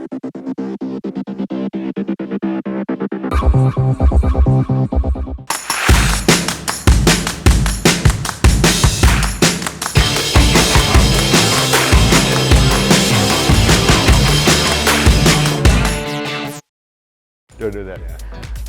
Don't do that.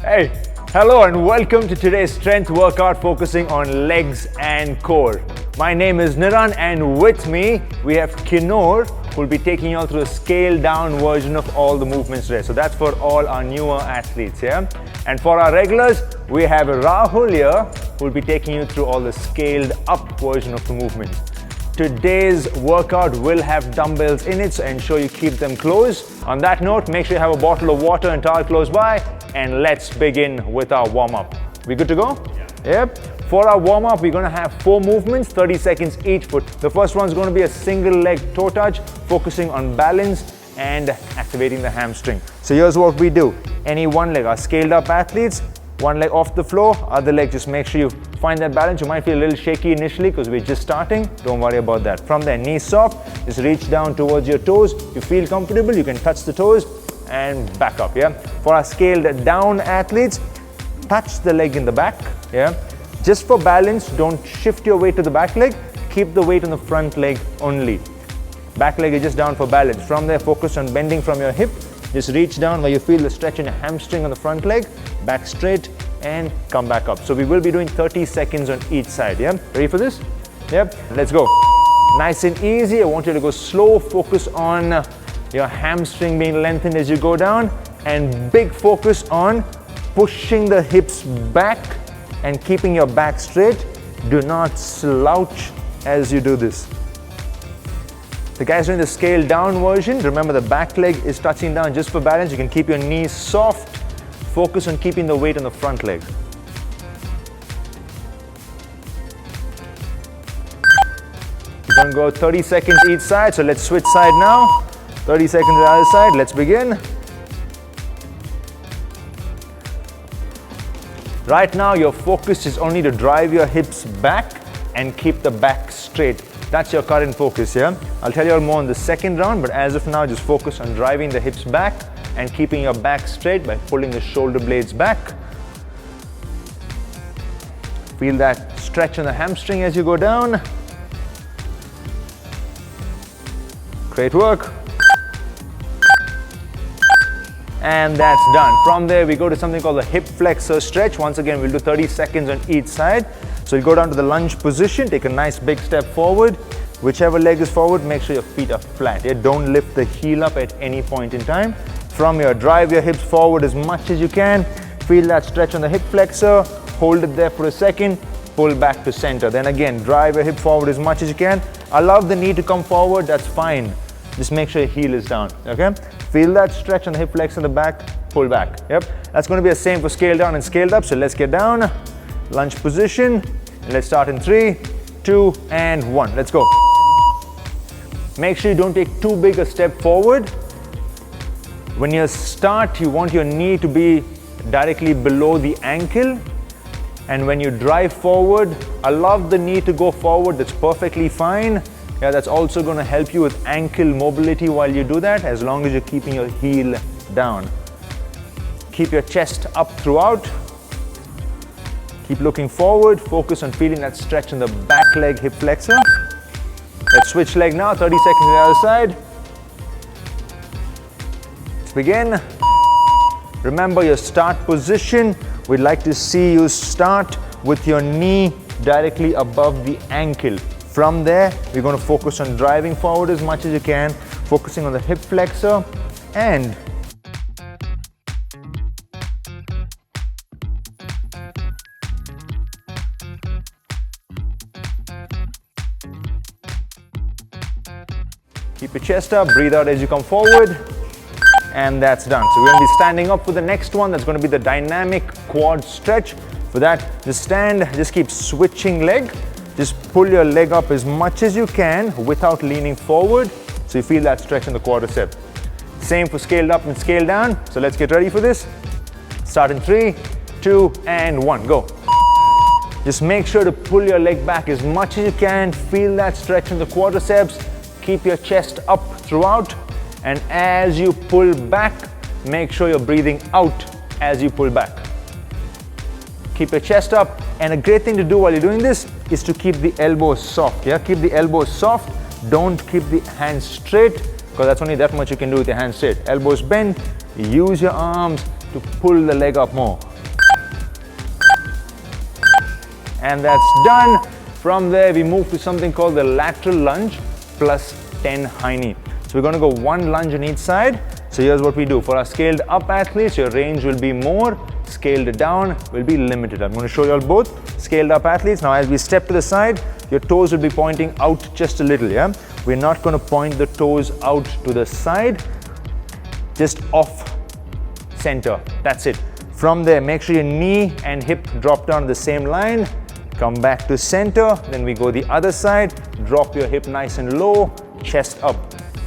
Hey, hello and welcome to today's strength workout focusing on legs and core. My name is Niran and with me we have Kinor, who will be taking you all through a scaled down version of all the movements today. So that's for all our newer athletes, yeah? And for our regulars, we have Rahul here, who will be taking you through all the scaled up version of the movement. Today's workout will have dumbbells in it, so ensure you keep them close. On that note, make sure you have a bottle of water and towel close by, and let's begin with our warm-up. We good to go? Yeah. Yep. For our warm-up, we're gonna have 4 movements, 30 seconds each foot. The first one's gonna be a single leg toe touch, focusing on balance and activating the hamstring. So here's what we do. Any one leg, our scaled up athletes, one leg off the floor, other leg, just make sure you find that balance. You might feel a little shaky initially because we're just starting. Don't worry about that. From there, knees soft, just reach down towards your toes. You feel comfortable, you can touch the toes and back up, yeah? For our scaled down athletes, touch the leg in the back, yeah? Just for balance, don't shift your weight to the back leg. Keep the weight on the front leg only. Back leg is just down for balance. From there, focus on bending from your hip. Just reach down where you feel the stretch in your hamstring on the front leg, back straight and come back up. So we will be doing 30 seconds on each side, yeah? Ready for this? Yep, let's go. Nice and easy. I want you to go slow. Focus on your hamstring being lengthened as you go down, and big focus on pushing the hips back and keeping your back straight. Do not slouch as you do this. The guys doing the scaled down version, remember the back leg is touching down just for balance. You can keep your knees soft. Focus on keeping the weight on the front leg. We're going to go 30 seconds each side, so let's switch side now. 30 seconds on the other side, let's begin. Right now, your focus is only to drive your hips back and keep the back straight. That's your current focus, yeah? I'll tell you all more in the second round, but as of now, just focus on driving the hips back and keeping your back straight by pulling the shoulder blades back. Feel that stretch on the hamstring as you go down. Great work. And that's done. From there, we go to something called the hip flexor stretch. Once again, we'll do 30 seconds on each side. So you go down to the lunge position, take a nice big step forward. Whichever leg is forward, make sure your feet are flat. Yeah? Don't lift the heel up at any point in time. From here, drive your hips forward as much as you can. Feel that stretch on the hip flexor. Hold it there for a second. Pull back to center. Then again, drive your hip forward as much as you can. Allow the knee to come forward, that's fine. Just make sure your heel is down, okay? Feel that stretch on the hip flexor in the back, pull back, yep? That's gonna be the same for scaled down and scaled up, so let's get down. Lunge position, and let's start in 3, 2, and 1. Let's go. Make sure you don't take too big a step forward. When you start, you want your knee to be directly below the ankle. And when you drive forward, allow the knee to go forward, that's perfectly fine. Yeah, that's also gonna help you with ankle mobility while you do that, as long as you're keeping your heel down. Keep your chest up throughout. Keep looking forward, focus on feeling that stretch in the back leg hip flexor. Let's switch leg now, 30 seconds on the other side. Let's begin. Remember your start position. We'd like to see you start with your knee directly above the ankle. From there, we're going to focus on driving forward as much as you can, focusing on the hip flexor and keep your chest up, breathe out as you come forward, and that's done. So we're going to be standing up for the next one. That's going to be the dynamic quad stretch. For that, just stand, just keep switching leg. Just pull your leg up as much as you can without leaning forward, so you feel that stretch in the quadricep. Same for scaled up and scaled down. So let's get ready for this. Start in 3, 2, and 1, go. Just make sure to pull your leg back as much as you can. Feel that stretch in the quadriceps. Keep your chest up throughout And as you pull back, make sure you're breathing out as you pull back. Keep your chest up, and a great thing to do while you're doing this is to keep the elbows soft, yeah? Keep the elbows soft, don't keep the hands straight, because that's only that much you can do with your hands straight. Elbows bent, use your arms to pull the leg up more. And that's done. From there, we move to something called the lateral lunge plus 10 high knee. So we're gonna go one lunge on each side. So here's what we do. For our scaled up athletes, your range will be more. Scaled down will be limited. I'm gonna show you all both. Scaled up athletes, now as we step to the side, your toes will be pointing out just a little, yeah? We're not gonna point the toes out to the side, just off center, that's it. From there, make sure your knee and hip drop down the same line. Come back to center, then we go the other side, drop your hip nice and low, chest up.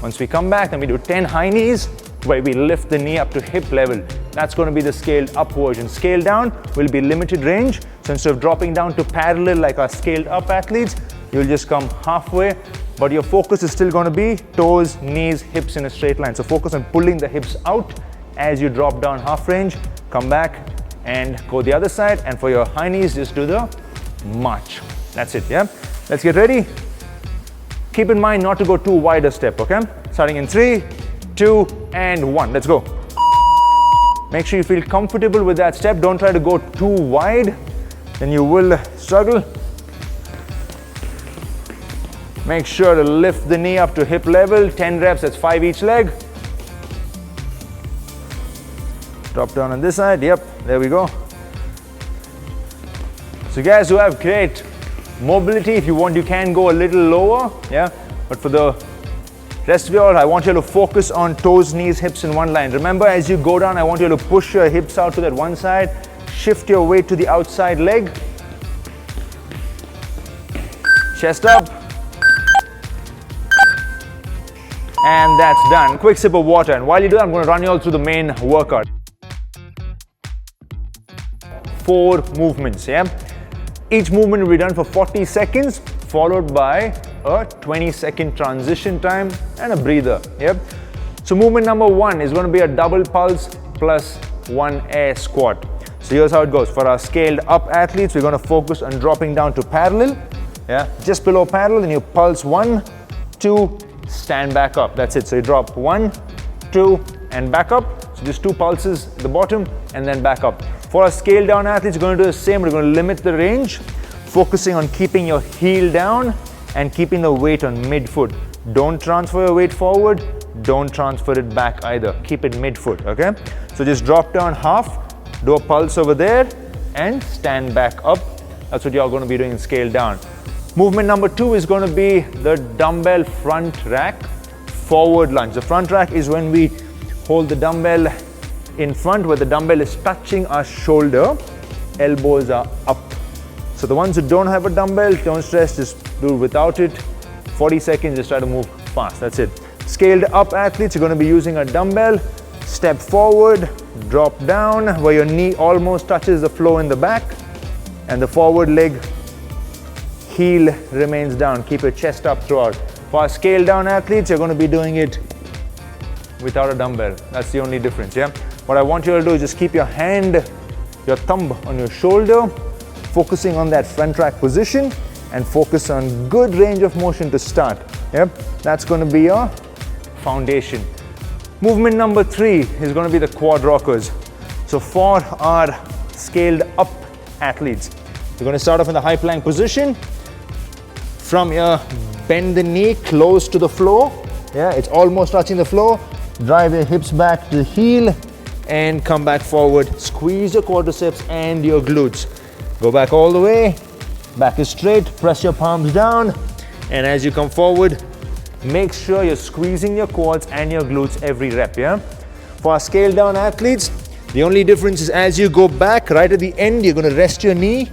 Once we come back, then we do 10 high knees, where we lift the knee up to hip level. That's going to be the scaled up version. Scaled down will be limited range. So instead of dropping down to parallel like our scaled up athletes, you'll just come halfway, but your focus is still going to be toes, knees, hips in a straight line. So focus on pulling the hips out as you drop down half range, come back and go the other side. And for your high knees, just do the march. That's it, yeah? Let's get ready. Keep in mind not to go too wide a step, okay? Starting in 3, 2, and 1. Let's go. Make sure you feel comfortable with that step. Don't try to go too wide, then you will struggle. Make sure to lift the knee up to hip level. 10 reps, that's 5 each leg. Drop down on this side. Yep, there we go. So guys who have great mobility, if you want, you can go a little lower, yeah? But for the rest of you all, I want you to focus on toes, knees, hips in one line. Remember, as you go down, I want you to push your hips out to that one side, shift your weight to the outside leg, chest up, and that's done. Quick sip of water, and while you do that, I'm going to run you all through the main workout. 4 movements, yeah? Each movement will be done for 40 seconds, followed by a 20-second transition time and a breather, yep? So movement number 1 is going to be a double pulse plus 1 air squat. So here's how it goes. For our scaled up athletes, we're going to focus on dropping down to parallel, yeah? Just below parallel, and you pulse 1, 2, stand back up. That's it. So you drop 1, 2, and back up. So just 2 pulses at the bottom and then back up. For our scaled down athletes, we're going to do the same. We're going to limit the range, focusing on keeping your heel down and keeping the weight on mid-foot. Don't transfer your weight forward, don't transfer it back either. Keep it mid-foot, okay? So just drop down half, do a pulse over there, and stand back up. That's what you're going to be doing in scaled down. Movement number 2 is going to be the dumbbell front rack forward lunge. The front rack is when we hold the dumbbell in front, where the dumbbell is touching our shoulder, elbows are up. So the ones who don't have a dumbbell, don't stress, just do it without it. 40 seconds, just try to move fast, that's it. Scaled up athletes, you're going to be using a dumbbell, step forward, drop down, where your knee almost touches the floor in the back, and the forward leg, heel remains down. Keep your chest up throughout. For our scaled down athletes, you're going to be doing it without a dumbbell. That's the only difference, yeah? What I want you to do is just keep your hand, your thumb on your shoulder, focusing on that front rack position, and focus on good range of motion to start. Yep, that's going to be your foundation. Movement number 3 is going to be the Quadrockers. So for our scaled up athletes, you're going to start off in the high plank position. From here, bend the knee close to the floor. Yeah, it's almost touching the floor. Drive your hips back to the heel and come back forward. Squeeze your quadriceps and your glutes. Go back all the way. Back is straight. Press your palms down. And as you come forward, make sure you're squeezing your quads and your glutes every rep, yeah? For our scaled down athletes, the only difference is as you go back, right at the end, you're going to rest your knee.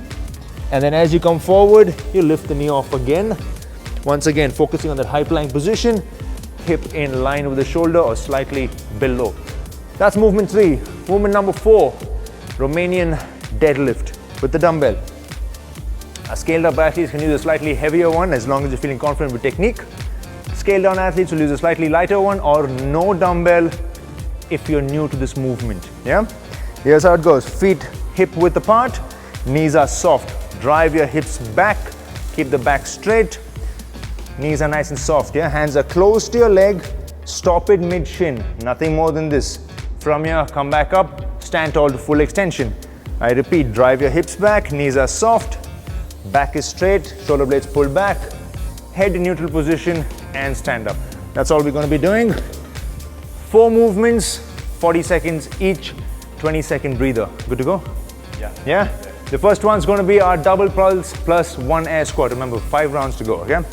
And then as you come forward, you lift the knee off again. Once again, focusing on that high plank position, hip in line with the shoulder or slightly below. That's movement 3. Movement number 4, Romanian deadlift with the dumbbell. Our scaled up athletes can use a slightly heavier one as long as you're feeling confident with technique. scaled down athletes will use a slightly lighter one, or no dumbbell if you're new to this movement. Yeah? Here's how it goes. Feet hip width apart, knees are soft. Drive your hips back, keep the back straight. Knees are nice and soft, yeah? Hands are close to your leg, stop it mid-shin, nothing more than this. From here, come back up, stand tall to full extension. I repeat, drive your hips back, knees are soft, back is straight, shoulder blades pull back, head in neutral position, and stand up. That's all we're going to be doing. 4 movements, 40 seconds each, 20-second breather. Good to go? Yeah. Yeah? The first one's going to be our double pulse plus 1 air squat. Remember, 5 rounds to go, okay?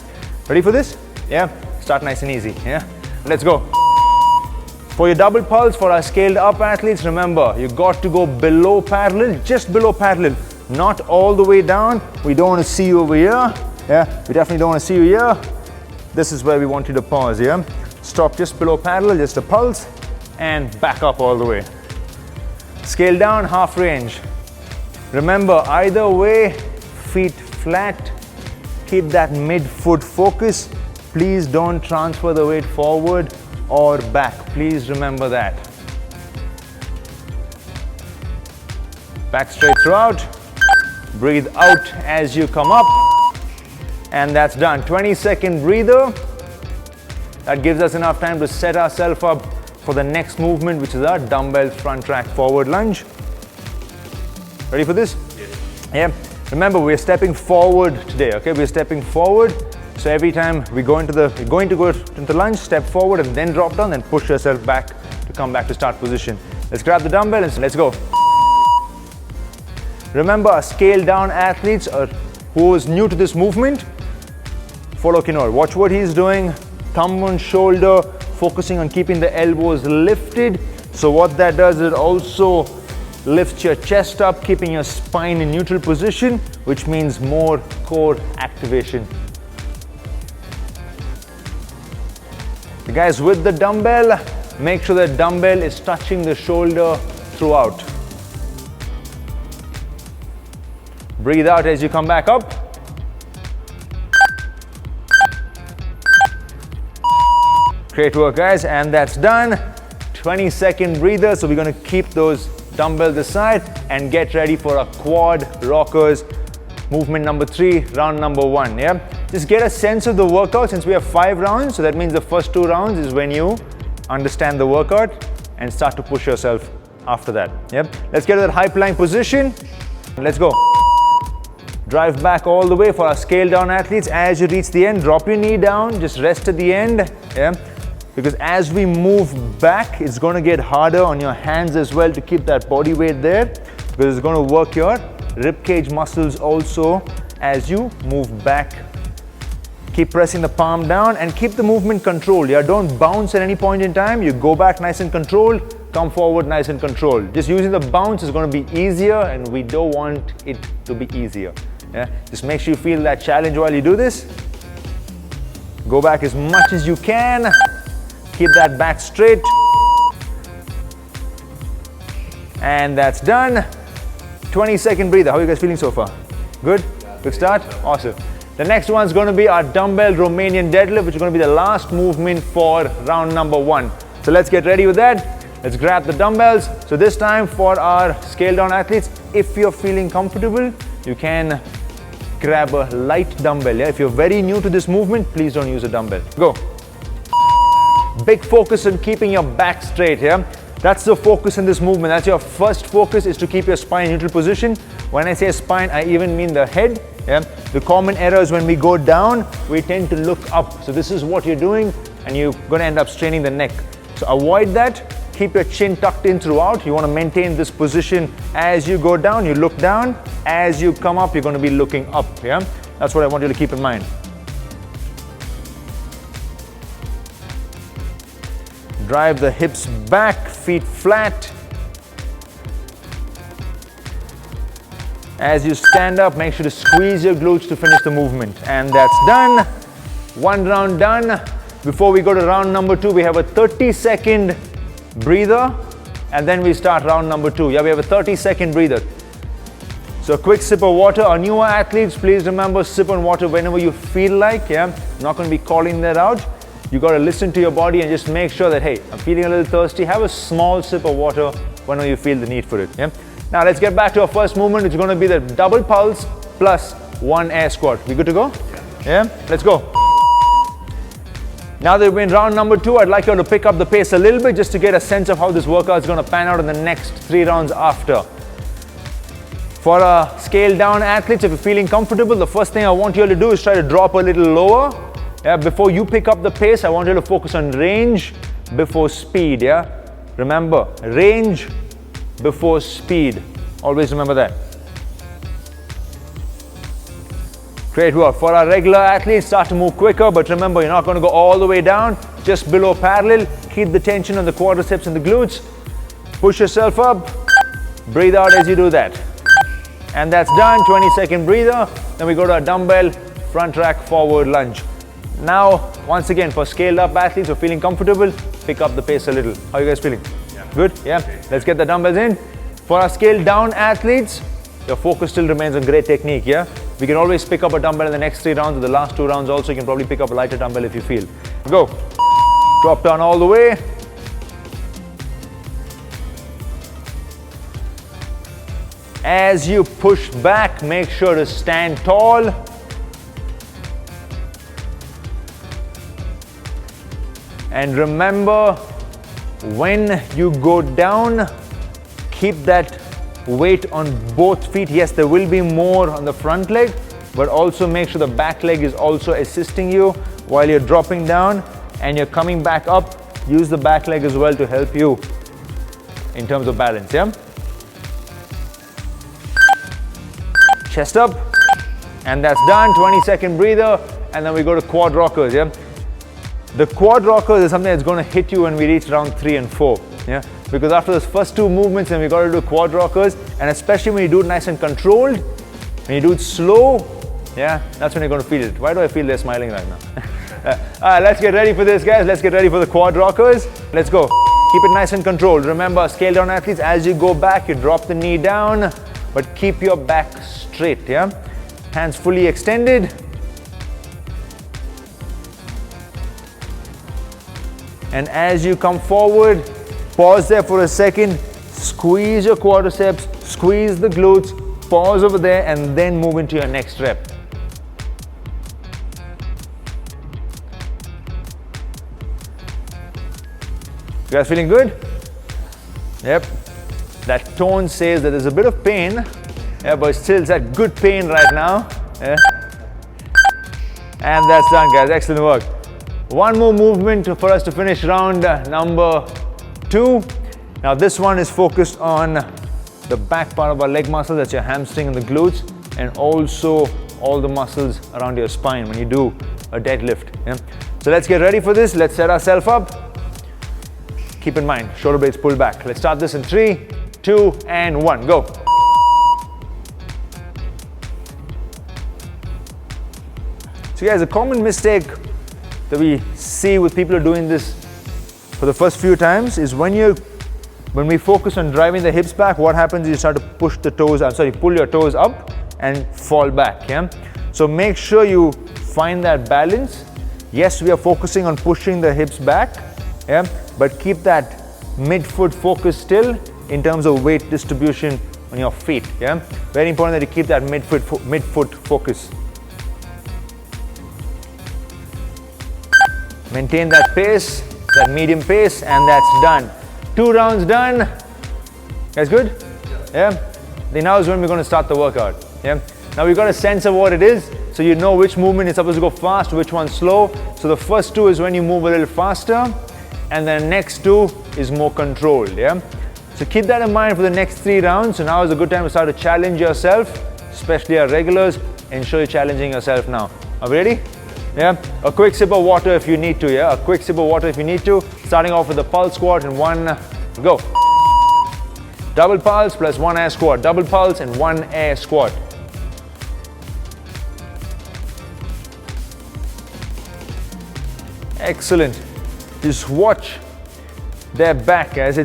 Ready for this? Yeah? Start nice and easy, yeah? Let's go. For your double pulse, for our scaled up athletes, remember, you got to go below parallel, just below parallel, not all the way down. We don't want to see you over here, yeah? We definitely don't want to see you here. This is where we want you to pause, yeah? Stop just below parallel, just a pulse, and back up all the way. Scale down, half range. Remember, either way, feet flat, keep that mid-foot focus. Please don't transfer the weight forward or back. Please remember that. Back straight throughout. Breathe out as you come up. And that's done. 20-second breather. That gives us enough time to set ourselves up for the next movement, which is our dumbbell front rack forward lunge. Ready for this? Yes. Yeah. Remember, we're stepping forward today, okay? We're stepping forward. So every time we go into the, you're going to go into lunge, step forward and then drop down, then push yourself back to come back to start position. Let's grab the dumbbell and let's go. Remember, scaled down athletes who is new to this movement, follow Kinor. Watch what he's doing, thumb on shoulder, focusing on keeping the elbows lifted. So what that does, it also lifts your chest up, keeping your spine in neutral position, which means more core activation. The guys with the dumbbell, make sure the dumbbell is touching the shoulder throughout. Breathe out as you come back up. Great work, guys, and that's done. 20-second breather, so we're going to keep those dumbbells aside and get ready for a quad rockers movement number 3, round number 1. Yeah, just get a sense of the workout since we have 5 rounds. So that means the first 2 rounds is when you understand the workout and start to push yourself after that. Yep. Let's get to that high plank position. Let's go. Drive back all the way for our scale down athletes. As you reach the end, drop your knee down. Just rest at the end. Yeah. Because as we move back, it's going to get harder on your hands as well to keep that body weight there, because it's going to work your rib cage muscles also as you move back. Keep pressing the palm down and keep the movement controlled. Yeah, don't bounce at any point in time. You go back nice and controlled, come forward nice and controlled. Just using the bounce is going to be easier, and we don't want it to be easier. Yeah, just make sure you feel that challenge while you do this. Go back as much as you can. Keep that back straight. And that's done. 20-second breather. How are you guys feeling so far? Good? Good start? Awesome. The next one's going to be our dumbbell Romanian deadlift, which is going to be the last movement for round number 1. So let's get ready with that. Let's grab the dumbbells. So this time for our scale down athletes, if you're feeling comfortable, you can grab a light dumbbell. Yeah? If you're very new to this movement, please don't use a dumbbell. Go. Big focus on keeping your back straight here. That's the focus in this movement. That's your first focus, is to keep your spine in neutral position. When I say spine, I even mean the head. Yeah? The common error is when we go down, we tend to look up. So this is what you're doing, and you're going to end up straining the neck. So avoid that. Keep your chin tucked in throughout. You want to maintain this position as you go down. You look down. As you come up, you're going to be looking up. Yeah? That's what I want you to keep in mind. Drive the hips back, feet flat. As you stand up, make sure to squeeze your glutes to finish the movement. And that's done. 1 round done. Before we go to round number 2, we have a 30-second breather, and then we start round number 2. Yeah, we have a 30-second breather. So a quick sip of water. Our newer athletes, please remember, sip on water whenever you feel like. Yeah, I'm not going to be calling that out. You got to listen to your body and just make sure that, hey, I'm feeling a little thirsty. Have a small sip of water whenever you feel the need for it. Yeah? Now let's get back to our first movement, which is going to be the double pulse plus one air squat. We good to go? Yeah? Let's go. Now that we're in round number 2, I'd like you to pick up the pace a little bit just to get a sense of how this workout is going to pan out in the next 3 rounds after. For scaled down athletes, if you're feeling comfortable, the first thing I want you to do is try to drop a little lower. Yeah, before you pick up the pace, I want you to focus on range before speed. Yeah? Remember, range before speed. Always remember that. Great work. For our regular athletes, start to move quicker, but remember, you're not going to go all the way down, just below parallel. Keep the tension on the quadriceps and the glutes. Push yourself up. Breathe out as you do that. And that's done. 20-second breather. Then we go to our dumbbell front rack forward lunge. Now, once again, for scaled up athletes who are feeling comfortable, pick up the pace a little. How are you guys feeling? Yeah. Good? Yeah? Let's get the dumbbells in. For our scaled down athletes, your focus still remains on great technique, yeah? We can always pick up a dumbbell in the next 3 rounds, or the last 2 rounds also. You can probably pick up a lighter dumbbell if you feel. Go. Drop down all the way. As you push back, make sure to stand tall. And remember, when you go down, keep that weight on both feet. Yes, there will be more on the front leg, but also make sure the back leg is also assisting you while you're dropping down and you're coming back up. Use the back leg as well to help you in terms of balance, yeah? Chest up, and that's done. 20-second breather, and then we go to quadrockers, yeah? The quadrockers is something that's going to hit you when we reach round 3 and 4, yeah? Because after those first 2 movements, then we got to do quadrockers, and especially when you do it nice and controlled, when you do it slow, yeah, that's when you're going to feel it. Why do I feel they're smiling right now? Alright, let's get ready for this, guys. Let's get ready for the quadrockers. Let's go. Keep it nice and controlled. Remember, scale down athletes, as you go back, you drop the knee down, but keep your back straight, yeah? Hands fully extended. And as you come forward, pause there for a second, squeeze your quadriceps, squeeze the glutes, pause over there, and then move into your next rep. You guys feeling good? Yep. That tone says that there's a bit of pain, yeah, but still it's that good pain right now. Yeah. And that's done, guys. Excellent work. One more movement for us to finish round number 2. Now this one is focused on the back part of our leg muscle, that's your hamstring and the glutes, and also all the muscles around your spine when you do a deadlift. Yeah? So let's get ready for this. Let's set ourselves up. Keep in mind, shoulder blades pulled back. Let's start this in 3, 2, and 1. Go. So guys, a common mistake that we see with people who are doing this for the first few times is when we focus on driving the hips back, what happens is you start to push the toes, pull your toes up and fall back, yeah? So make sure you find that balance. Yes, we are focusing on pushing the hips back, yeah? But keep that mid-foot focus still in terms of weight distribution on your feet, yeah? Very important that you keep that mid-foot focus. Maintain that pace, that medium pace, and that's done. 2 rounds done. Guys good? Yeah? Now is when we're going to start the workout. Yeah? Now we've got a sense of what it is, so you know which movement is supposed to go fast, which one's slow. So the first 2 is when you move a little faster, and the next 2 is more controlled. Yeah? So keep that in mind for the next 3 rounds. So now is a good time to start to challenge yourself, especially our regulars. Ensure you're challenging yourself now. Are we ready? Yeah, a quick sip of water if you need to, yeah? A quick sip of water if you need to. Starting off with the pulse squat in 1, go. Double pulse plus 1 air squat. Double pulse and 1 air squat. Excellent. Just watch their back, guys.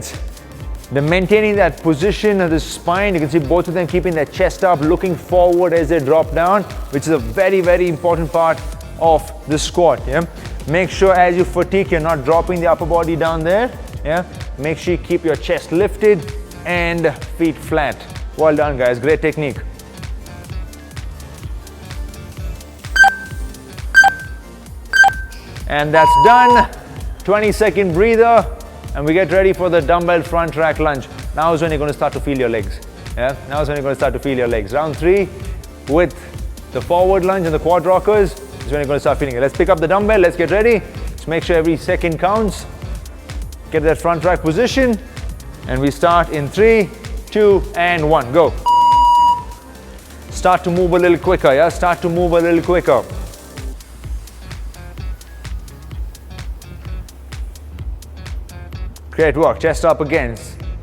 They're maintaining that position of the spine. You can see both of them keeping their chest up, looking forward as they drop down, which is a very, very important part of the squat, yeah? Make sure as you fatigue, you're not dropping the upper body down there. Yeah. Make sure you keep your chest lifted and feet flat. Well done, guys. Great technique. And that's done. 20-second breather, and we get ready for the dumbbell front rack lunge. Now is when you're going to start to feel your legs. Yeah, now is when you're going to start to feel your legs. Round 3 with the forward lunge and the Quadrockers is when you're going to start feeling it. Let's pick up the dumbbell. Let's get ready. Let's make sure every second counts. Get that front rack position, and we start in 3, 2, and 1. Go. Start to move a little quicker. Yeah, start to move a little quicker. Great work. Chest up again.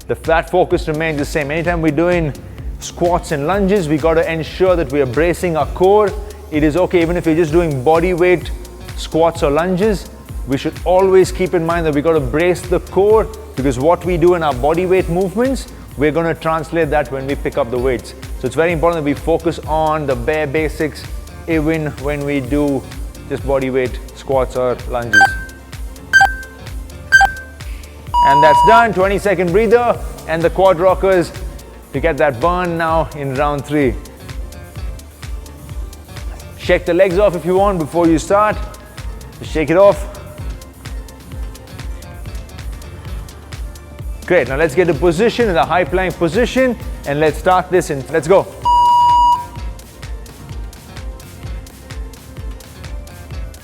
The flat focus remains the same. Anytime we're doing squats and lunges, we got to ensure that we are bracing our core. It is okay even if you're just doing body weight squats or lunges. We should always keep in mind that we got to brace the core, because what we do in our body weight movements, we're going to translate that when we pick up the weights. So it's very important that we focus on the bare basics even when we do just body weight squats or lunges. And that's done. 20-second breather and the Quadrockers to get that burn now in round 3. Shake the legs off if you want before you start. Just shake it off. Great. Now let's get a position in the high plank position, and let's start this in. Let's go.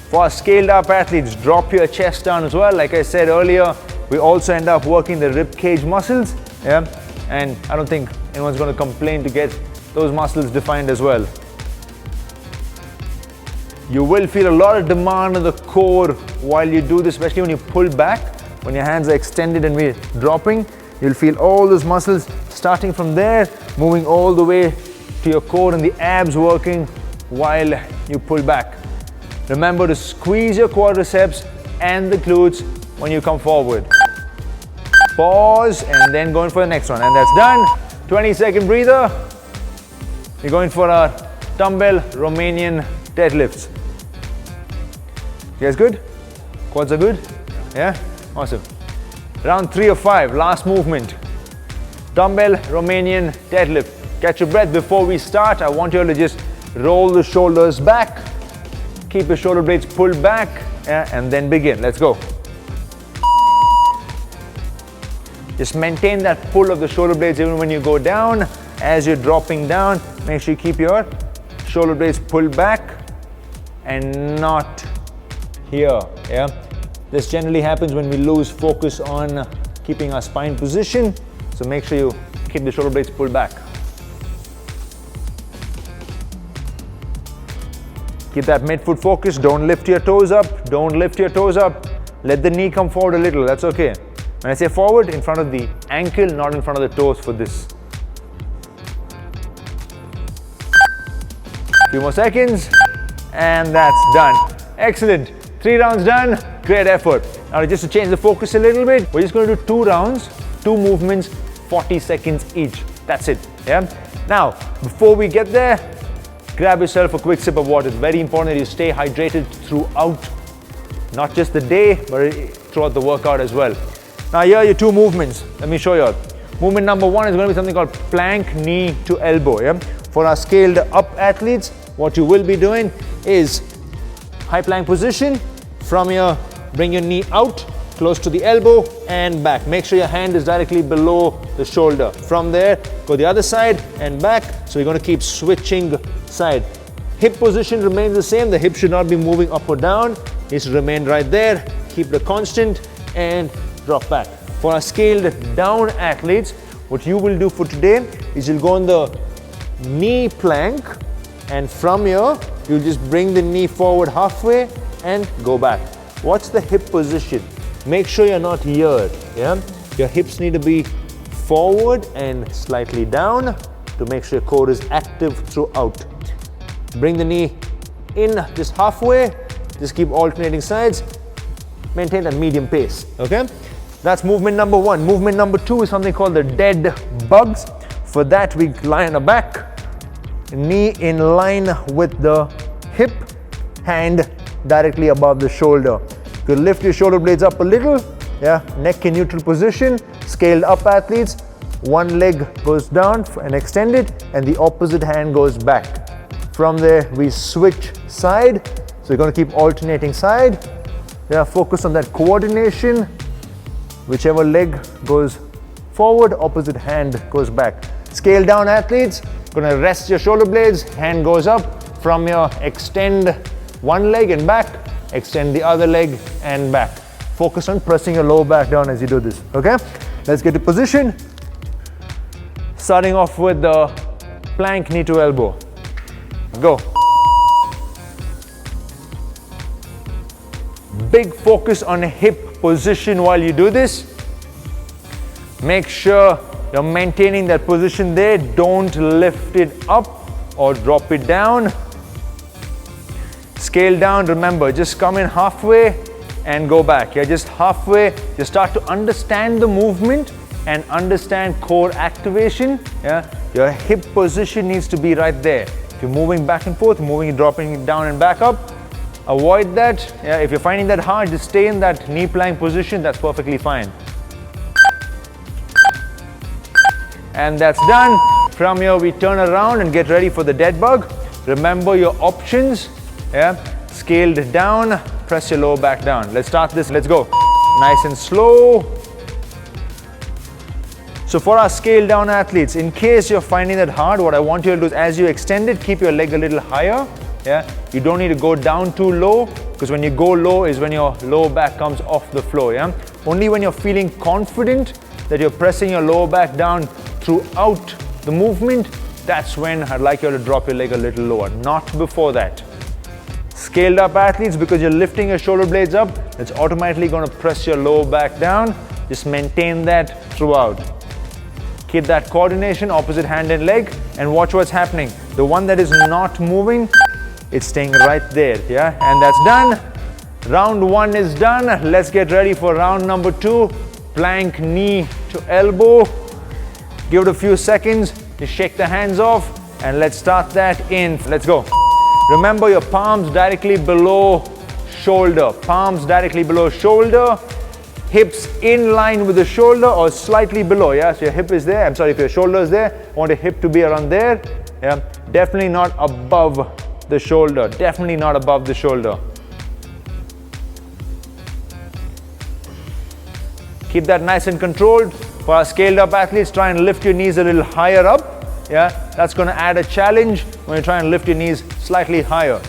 For our scaled up athletes, drop your chest down as well. Like I said earlier, we also end up working the rib cage muscles, yeah, and I don't think anyone's going to complain to get those muscles defined as well. You will feel a lot of demand on the core while you do this, especially when you pull back, when your hands are extended and we're dropping. You'll feel all those muscles starting from there, moving all the way to your core, and the abs working while you pull back. Remember to squeeze your quadriceps and the glutes when you come forward. Pause and then going for the next one, and that's done. 20-second breather. We're going for our dumbbell Romanian deadlifts. You guys good? Quads are good? Yeah? Awesome. Round 3 of 5, last movement. Dumbbell Romanian deadlift. Catch your breath before we start. I want you all to just roll the shoulders back. Keep your shoulder blades pulled back, and then begin. Let's go. Just maintain that pull of the shoulder blades even when you go down. As you're dropping down, make sure you keep your shoulder blades pulled back and not here. Yeah, this generally happens when we lose focus on keeping our spine position. So make sure you keep the shoulder blades pulled back. Keep that midfoot focus. Don't lift your toes up. Don't lift your toes up. Let the knee come forward a little. That's okay. When I say forward, in front of the ankle, not in front of the toes for this. Few more seconds, and that's done. Excellent. 3 rounds done. Great effort. Now just to change the focus a little bit, we're just going to do 2 rounds, 2 movements, 40 seconds each. That's it. Yeah. Now, before we get there, grab yourself a quick sip of water. It's very important that you stay hydrated throughout, not just the day, but throughout the workout as well. Now here are your 2 movements. Let me show you all. Movement number 1 is going to be something called plank knee to elbow. Yeah? For our scaled up athletes, what you will be doing is high plank position. From here, bring your knee out, close to the elbow and back. Make sure your hand is directly below the shoulder. From there, go the other side and back. So you're going to keep switching side. Hip position remains the same. The hip should not be moving up or down. It should remain right there. Keep the constant and drop back. For our scaled down athletes, what you will do for today is you'll go on the knee plank, and from here you'll just bring the knee forward halfway and go back. Watch the hip position. Make sure you're not here. Yeah, your hips need to be forward and slightly down to make sure your core is active throughout. Bring the knee in just halfway. Just keep alternating sides. Maintain that medium pace. Okay. That's movement number 1. Movement number 2 is something called the dead bugs. For that, we lie on our back, knee in line with the hip, hand directly above the shoulder. You could lift your shoulder blades up a little, yeah, neck in neutral position. Scaled up athletes, one leg goes down and extended, and the opposite hand goes back. From there, we switch side. So you're going to keep alternating side. Yeah, focus on that coordination. Whichever leg goes forward, opposite hand goes back. Scale down athletes, going to rest your shoulder blades, hand goes up. From here, extend one leg and back, extend the other leg and back. Focus on pressing your lower back down as you do this, okay? Let's get to position. Starting off with the plank knee to elbow. Go. Big focus on hip position while you do this. Make sure you're maintaining that position there. Don't lift it up or drop it down. Scale down, remember, just come in halfway and go back. Yeah, just halfway. You start to understand the movement and understand core activation. Yeah, your hip position needs to be right there. If you're moving back and forth, moving, dropping it down and back up, avoid that. Yeah, if you're finding that hard, just stay in that knee plank position. That's perfectly fine. And that's done. From here, we turn around and get ready for the dead bug. Remember your options. Yeah, scaled down, press your lower back down. Let's start this, let's go. Nice and slow. So for our scaled down athletes, in case you're finding that hard, what I want you to do is as you extend it, keep your leg a little higher. Yeah, you don't need to go down too low, because when you go low is when your lower back comes off the floor. Yeah, only when you're feeling confident that you're pressing your lower back down throughout the movement, that's when I'd like you to drop your leg a little lower, not before that. Scaled up athletes, because you're lifting your shoulder blades up, it's automatically going to press your lower back down. Just maintain that throughout. Keep that coordination, opposite hand and leg, and watch what's happening. The one that is not moving, it's staying right there, yeah? And that's done. Round one is done. Let's get ready for round number two. Plank knee to elbow. Give it a few seconds. Just shake the hands off, and let's start that in. Let's go. Remember your palms directly below shoulder. Palms directly below shoulder. Hips in line with the shoulder or slightly below. Yeah, so your hip is there. I'm sorry, if your shoulder is there, I want your hip to be around there. Yeah, definitely not above the shoulder. Definitely not above the shoulder. Keep that nice and controlled. For our scaled up athletes, try and lift your knees a little higher up. Yeah, that's going to add a challenge when you try and lift your knees slightly higher.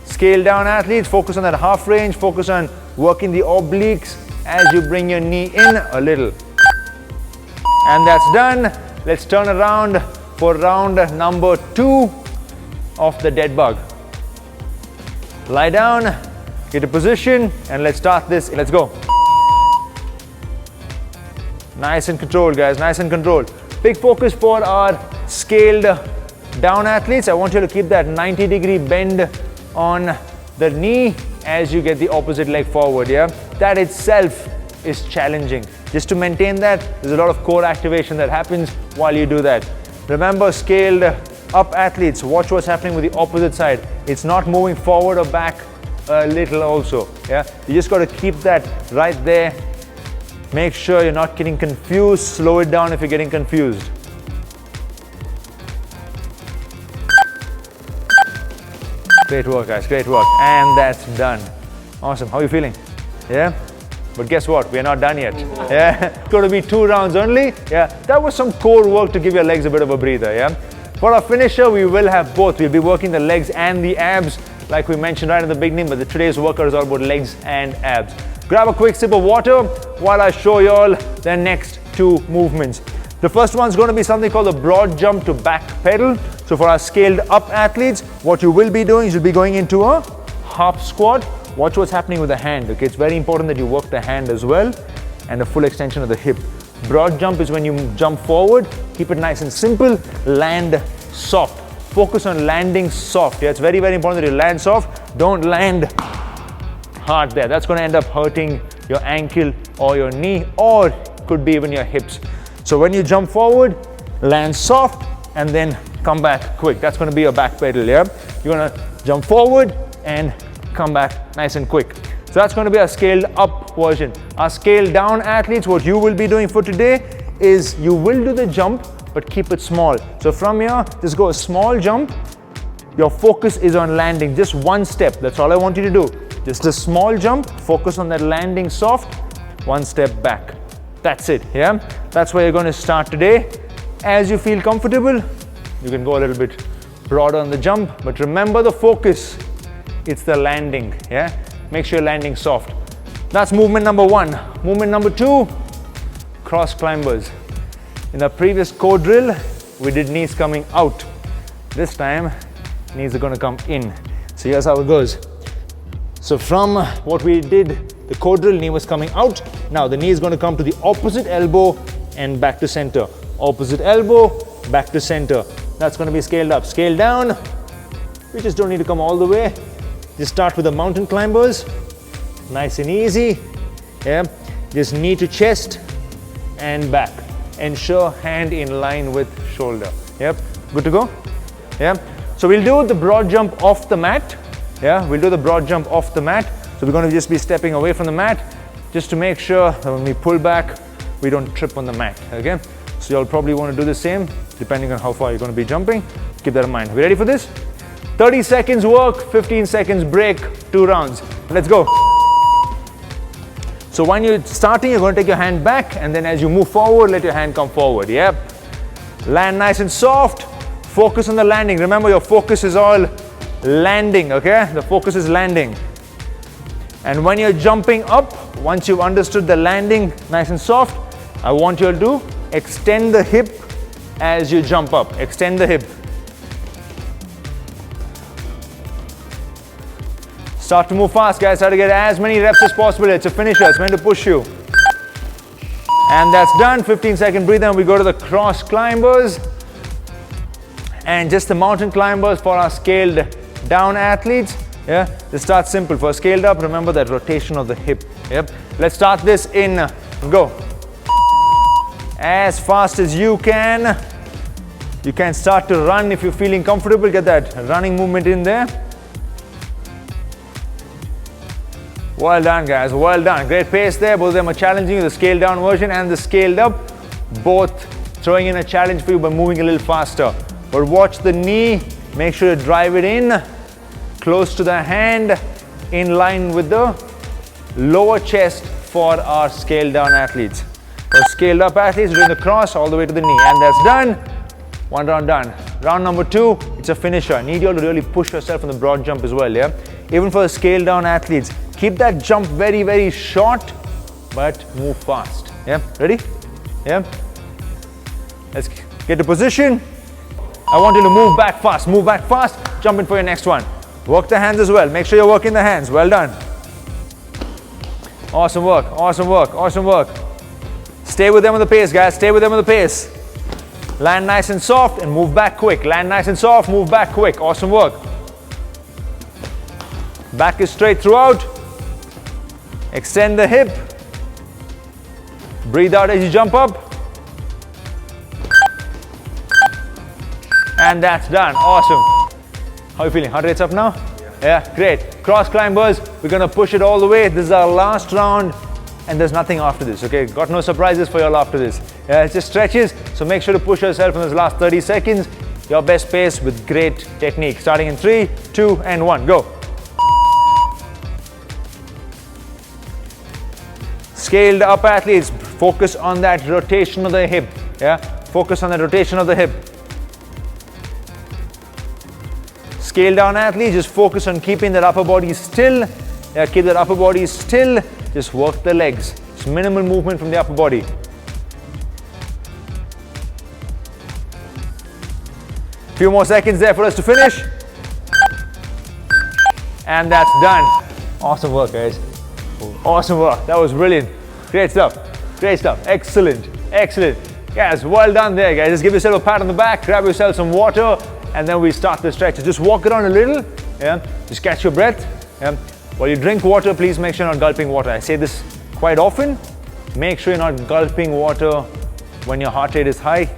Scale down athletes, focus on that half range, focus on working the obliques as you bring your knee in a little. And that's done. Let's turn around for round number two of the dead bug. Lie down, get a position, and let's start this. Let's go. Nice and controlled, guys, nice and controlled. Big focus for our scaled down athletes. I want you to keep that 90-degree bend on the knee as you get the opposite leg forward, yeah? That itself is challenging. Just to maintain that, there's a lot of core activation that happens while you do that. Remember, scaled up athletes, watch what's happening with the opposite side. It's not moving forward or back a little also, yeah? You just got to keep that right there. Make sure you're not getting confused. Slow it down if you're getting confused. Great work, guys, great work. And that's done. Awesome, how are you feeling? Yeah? But guess what, we're not done yet. Yeah, it's going to be 2 rounds only. Yeah, that was some core work to give your legs a bit of a breather, yeah? For our finisher, we will have both. We'll be working the legs and the abs, like we mentioned right at the beginning, but today's workout is all about legs and abs. Grab a quick sip of water while I show you all the next 2 movements. The first one's going to be something called a broad jump to back pedal. So for our scaled up athletes, what you will be doing is you'll be going into a half squat. Watch what's happening with the hand, okay? It's very important that you work the hand as well and a full extension of the hip. Broad jump is when you jump forward, keep it nice and simple, land soft. Focus on landing soft, yeah? It's very, very important that you land soft. Don't land hard there. That's going to end up hurting your ankle or your knee, or could be even your hips. So when you jump forward, land soft and then come back quick. That's going to be your back pedal, yeah? You're going to jump forward and come back nice and quick. So that's going to be our scaled up version. Our scaled down athletes, what you will be doing for today is you will do the jump, but keep it small. So from here, just go a small jump. Your focus is on landing, just one step. That's all I want you to do. Just a small jump, focus on that landing soft, one step back. That's it, yeah? That's where you're going to start today. As you feel comfortable, you can go a little bit broader on the jump, but remember the focus, it's the landing, yeah? Make sure you're landing soft. That's movement number one. Movement number two, cross climbers. In the previous core drill, we did knees coming out. This time, knees are going to come in. So here's how it goes. So from what we did, the core drill, knee was coming out. Now the knee is going to come to the opposite elbow and back to center. Opposite elbow, back to center. That's going to be scaled up. Scaled down, we just don't need to come all the way. Just start with the mountain climbers. Nice and easy. Yeah. Just knee to chest and back. Ensure hand in line with shoulder. Yep. Good to go? Yeah. So we'll do the broad jump off the mat. Yeah. We'll do the broad jump off the mat. So we're going to just be stepping away from the mat just to make sure that when we pull back, we don't trip on the mat. Okay. So you'll probably want to do the same depending on how far you're going to be jumping. Keep that in mind. We ready for this? 30 seconds work, 15 seconds break, 2 rounds. Let's go. So when you're starting, you're going to take your hand back, and then as you move forward, let your hand come forward. Yep. Land nice and soft. Focus on the landing. Remember, your focus is all landing, okay? The focus is landing. And when you're jumping up, once you've understood the landing nice and soft, I want you to extend the hip as you jump up. Extend the hip. Start to move fast, guys. Try to get as many reps as possible. It's a finisher. It's meant to push you. And that's done. 15-second breathe, and we go to the cross climbers. And just the mountain climbers for our scaled down athletes. Yeah, just start simple. For scaled up, remember that rotation of the hip. Yep. Let's start this in go. As fast as you can. You can start to run if you're feeling comfortable. Get that running movement in there. Well done, guys. Well done. Great pace there. Both of them are challenging you, the scaled down version and the scaled up. Both throwing in a challenge for you by moving a little faster. But watch the knee. Make sure to drive it in. Close to the hand. In line with the lower chest for our scaled down athletes. For scaled up athletes, doing the cross all the way to the knee. And that's done. One round done. Round number 2, it's a finisher. Need you all to really push yourself on the broad jump as well, yeah? Even for the scaled down athletes, keep that jump very, very short, but move fast. Yeah, ready? Yeah. Let's get to position. I want you to move back fast, jump in for your next one. Work the hands as well. Make sure you're working the hands. Well done. Awesome work, awesome work, awesome work. Stay with them on the pace, guys. Stay with them on the pace. Land nice and soft and move back quick. Land nice and soft, move back quick. Awesome work. Back is straight throughout. Extend the hip. Breathe out as you jump up. And that's done. Awesome. How are you feeling? Heart rate's up now? Yeah, great. Cross climbers, we're gonna push it all the way. This is our last round and there's nothing after this, okay? Got no surprises for you all after this. Yeah, it's just stretches, so make sure to push yourself in those last 30 seconds. Your best pace with great technique. Starting in 3, 2, and 1, go. Scaled up athletes, focus on that rotation of the hip, yeah? Focus on that rotation of the hip. Scaled down athletes, just focus on keeping that upper body still. Yeah, keep that upper body still. Just work the legs. It's minimal movement from the upper body. Few more seconds there for us to finish. And that's done. Awesome work, guys. Awesome work. That was brilliant. Great stuff. Great stuff. Excellent. Excellent. Guys, well done there, guys. Just give yourself a pat on the back, grab yourself some water, and then we start the stretches. Just walk around a little. Yeah. Just catch your breath. Yeah. While you drink water, please make sure you're not gulping water. I say this quite often. Make sure you're not gulping water when your heart rate is high.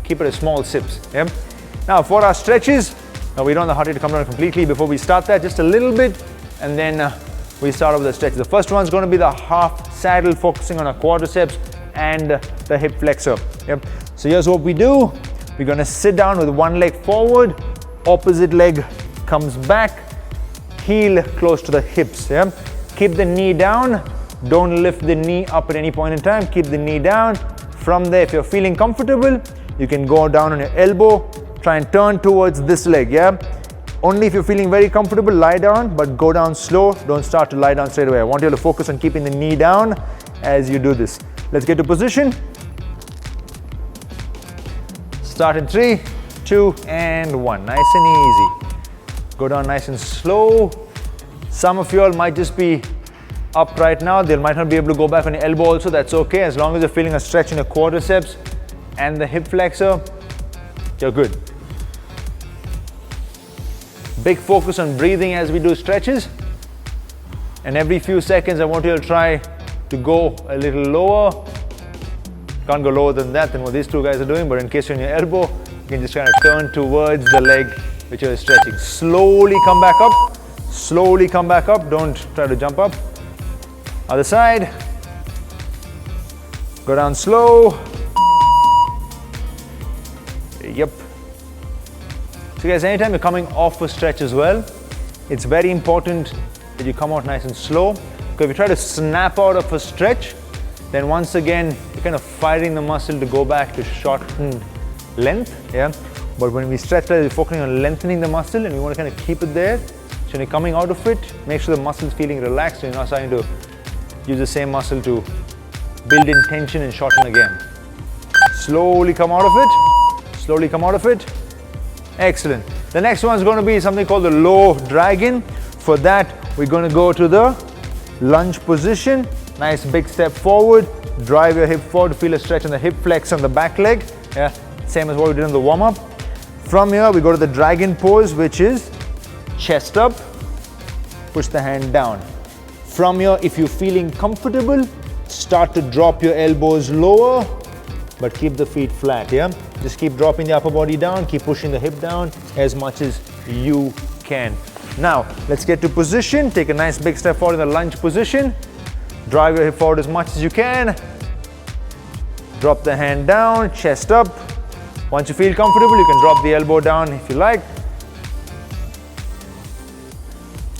Keep it as small sips. Yeah. Now for our stretches, now we don't want the heart rate to come down completely before we start that, just a little bit, and then we start off with the stretches. The first one is going to be the half saddle, focusing on our quadriceps and the hip flexor. Yep. So here's what we do. We're going to sit down with one leg forward, opposite leg comes back, heel close to the hips. Yeah? Keep the knee down. Don't lift the knee up at any point in time. Keep the knee down. From there, if you're feeling comfortable, you can go down on your elbow. Try and turn towards this leg. Yeah. Only if you're feeling very comfortable, lie down, but go down slow. Don't start to lie down straight away. I want you to focus on keeping the knee down as you do this. Let's get to position. Start in 3, 2, and 1. Nice and easy. Go down nice and slow. Some of you all might just be up right now. They might not be able to go back on your elbow also. That's okay. As long as you're feeling a stretch in your quadriceps and the hip flexor, you're good. Big focus on breathing as we do stretches. And every few seconds, I want you to try to go a little lower. Can't go lower than that than what these two guys are doing, but in case you're on your elbow, you can just kind of turn towards the leg which you're stretching. Slowly come back up. Slowly come back up. Don't try to jump up. Other side. Go down slow. Yep. So guys, anytime you're coming off a stretch as well, it's very important that you come out nice and slow. Because if you try to snap out of a stretch, then once again, you're kind of firing the muscle to go back to shortened length. Yeah. But when we stretch, we're focusing on lengthening the muscle, and we want to kind of keep it there. So when you're coming out of it, make sure the muscle is feeling relaxed, so you're not starting to use the same muscle to build in tension and shorten again. Slowly come out of it. Slowly come out of it. Excellent. The next one is going to be something called the low dragon. For that, we're going to go to the lunge position. Nice big step forward. Drive your hip forward to feel a stretch in the hip flex on the back leg. Yeah, same as what we did in the warm-up. From here, we go to the dragon pose, which is chest up. Push the hand down. From here, if you're feeling comfortable, start to drop your elbows lower, but keep the feet flat. Yeah. Just keep dropping the upper body down, keep pushing the hip down as much as you can. Now, let's get to position. Take a nice big step forward in the lunge position. Drive your hip forward as much as you can. Drop the hand down, chest up. Once you feel comfortable, you can drop the elbow down if you like.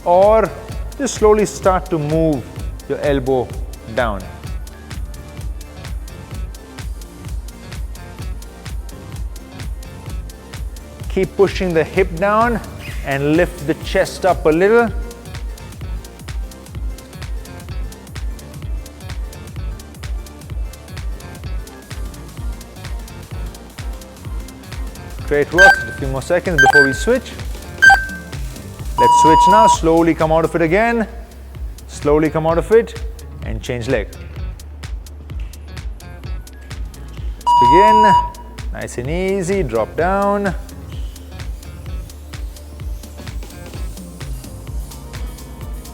Or just slowly start to move your elbow down. Keep pushing the hip down and lift the chest up a little. Great work. Just a few more seconds before we switch. Let's switch now. Slowly come out of it again. Slowly come out of it and change leg. Let's begin. Nice and easy. Drop down.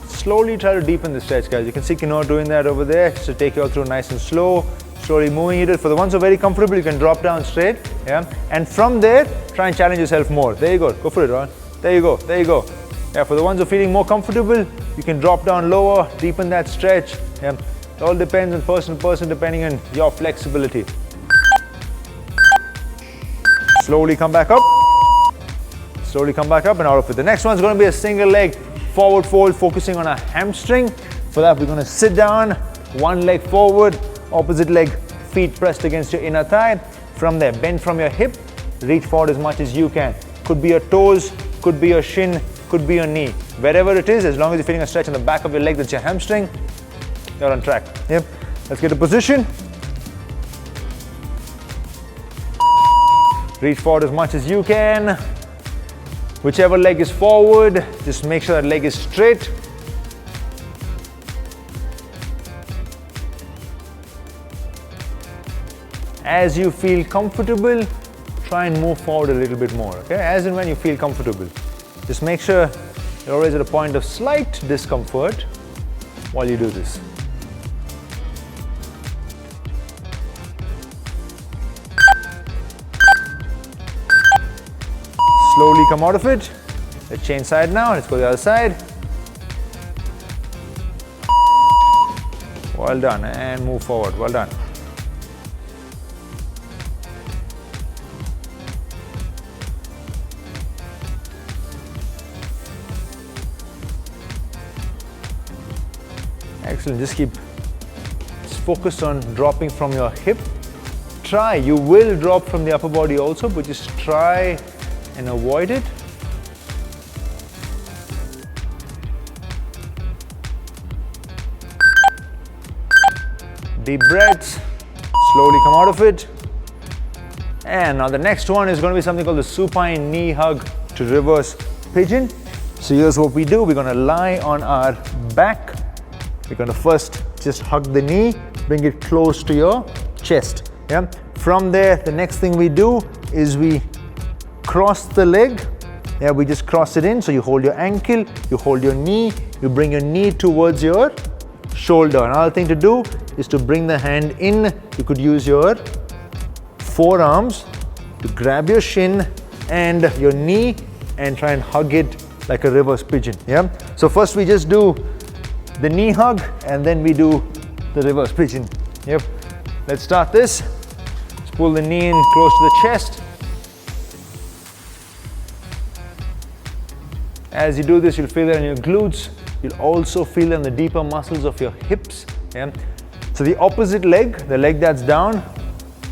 Slowly try to deepen the stretch, guys. You can see Kino doing that over there, just to take you all through nice and slow, slowly moving it. For the ones who are very comfortable, you can drop down straight, yeah. And from there, try and challenge yourself more. There you go. Go for it, Ron. There you go. There you go. Yeah. For the ones who are feeling more comfortable, you can drop down lower, deepen that stretch. Yeah. It all depends on person to person, depending on your flexibility. Slowly come back up. Slowly come back up and out of it. The next one's going to be a single leg forward fold, focusing on a hamstring. For that, we're going to sit down, one leg forward, opposite leg, feet pressed against your inner thigh. From there, bend from your hip, reach forward as much as you can. Could be your toes, could be your shin, could be your knee. Wherever it is, as long as you're feeling a stretch in the back of your leg, that's your hamstring, you're on track. Yep. Let's get a position. Reach forward as much as you can. Whichever leg is forward, just make sure that leg is straight. As you feel comfortable, try and move forward a little bit more, okay? As and when you feel comfortable. Just make sure you're always at a point of slight discomfort while you do this. Slowly come out of it. Let's change side now. Let's go to the other side. Well done, and move forward. Well done. Excellent. Just keep focused on dropping from your hip. Try, you will drop from the upper body also, but just try and avoid it. Deep breaths, slowly come out of it. And now the next one is going to be something called the supine knee hug to reverse pigeon. So here's what we do. We're going to lie on our back. We're going to first just hug the knee, bring it close to your chest. Yeah. From there, the next thing we do is we cross the leg. Yeah, we just cross it in. So you hold your ankle, you hold your knee, you bring your knee towards your shoulder. Another thing to do is to bring the hand in. You could use your forearms to grab your shin and your knee and try and hug it like a reverse pigeon. Yeah. So first we just do the knee hug and then we do the reverse pigeon. Yep. Let's start this. Let's pull the knee in close to the chest. As you do this, you'll feel it in your glutes. You'll also feel it in the deeper muscles of your hips. Yeah. So the opposite leg, the leg that's down,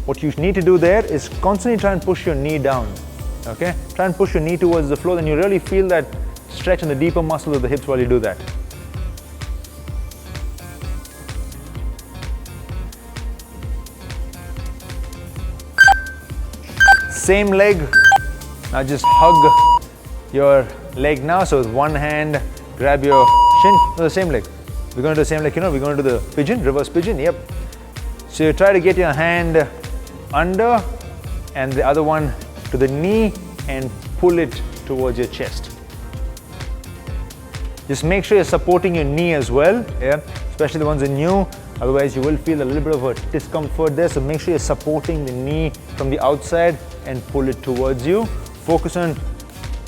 what you need to do there is constantly try and push your knee down. Okay? Try and push your knee towards the floor, then you really feel that stretch in the deeper muscles of the hips while you do that. Same leg. Now just hug your leg now. So with one hand, grab your shin. No, the same leg. We're going to do the same leg, we're going to do the pigeon, reverse pigeon. Yep. So you try to get your hand under and the other one to the knee and pull it towards your chest. Just make sure you're supporting your knee as well, yeah, especially the ones that are new. Otherwise, you will feel a little bit of a discomfort there. So make sure you're supporting the knee from the outside and pull it towards you. Focus on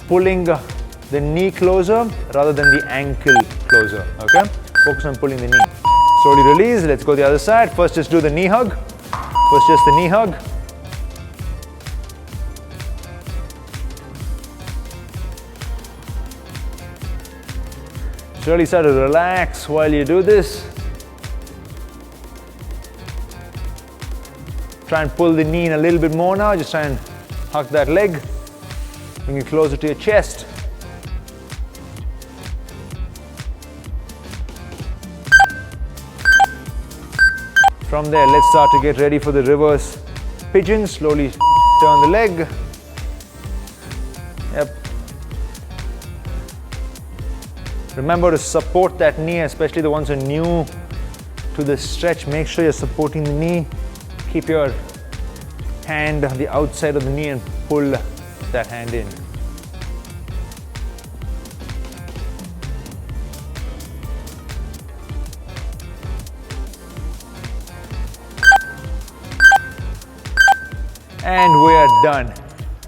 pulling the knee closer rather than the ankle closer, okay? Focus on pulling the knee. Slowly release. Let's go the other side. First, just do the knee hug. First, just the knee hug. Slowly start to relax while you do this. Try and pull the knee in a little bit more now. Just try and hug that leg. Bring it closer to your chest. From there, let's start to get ready for the reverse pigeon. Slowly turn the leg. Yep. Remember to support that knee, especially the ones who are new to the stretch. Make sure you're supporting the knee. Keep your hand on the outside of the knee and pull that hand in. And we are done.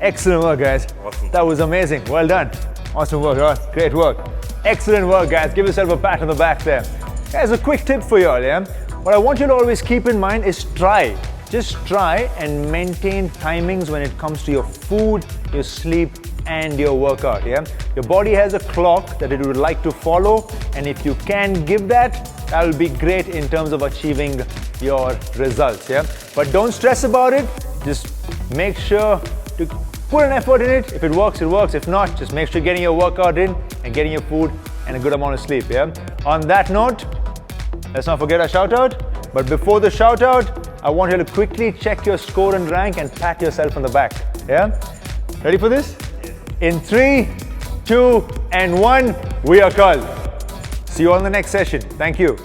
Excellent work, guys. Awesome. That was amazing. Well done. Awesome work, guys. Great work. Excellent work, guys. Give yourself a pat on the back there. Guys, a quick tip for you all, yeah? What I want you to always keep in mind is try. Just try and maintain timings when it comes to your food, your sleep, and your workout, yeah? Your body has a clock that it would like to follow, and if you can give that, that will be great in terms of achieving your results, yeah? But don't stress about it. Just make sure to put an effort in it. If it works, it works. If not, just make sure you're getting your workout in and getting your food and a good amount of sleep, yeah? On that note, let's not forget our shout out. But before the shout out, I want you to quickly check your score and rank and pat yourself on the back, yeah? Ready for this? In 3, 2, and 1, we are called. See you on the next session. Thank you.